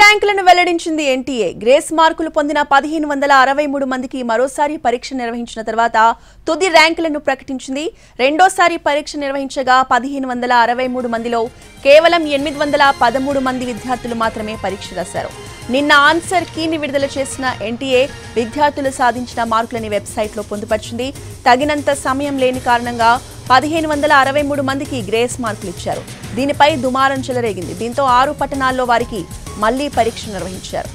ర్యాంకులను వెల్లడించింది NTA. Grace మార్కులు పొందిన 1563 మందికి మరోసారి పరీక్ష నిర్వహించిన తర్వాత తుది ర్యాంకులను ప్రకటించింది. రెండోసారి పరీక్ష నిర్వహించగా 1563 మందిలో కేవలం 813 మంది విద్యార్థులు మాత్రమే పరీక్ష రాశారు. నిన్న ఆన్సర్ కీని విడుదల చేసిన ఎన్టీఏ విద్యార్థులు సాధించిన మార్కులని వెబ్సైట్లో పొందుపరిచింది. తగినంత సమయం లేని కారణంగా 1563 మందికి గ్రేస్ మార్కులు ఇచ్చారు. దీనిపై దుమారం చెలరేగింది. దీంతో 6 పట్టణాల్లో వారికి మళ్లీ పరీక్ష నిర్వహించారు.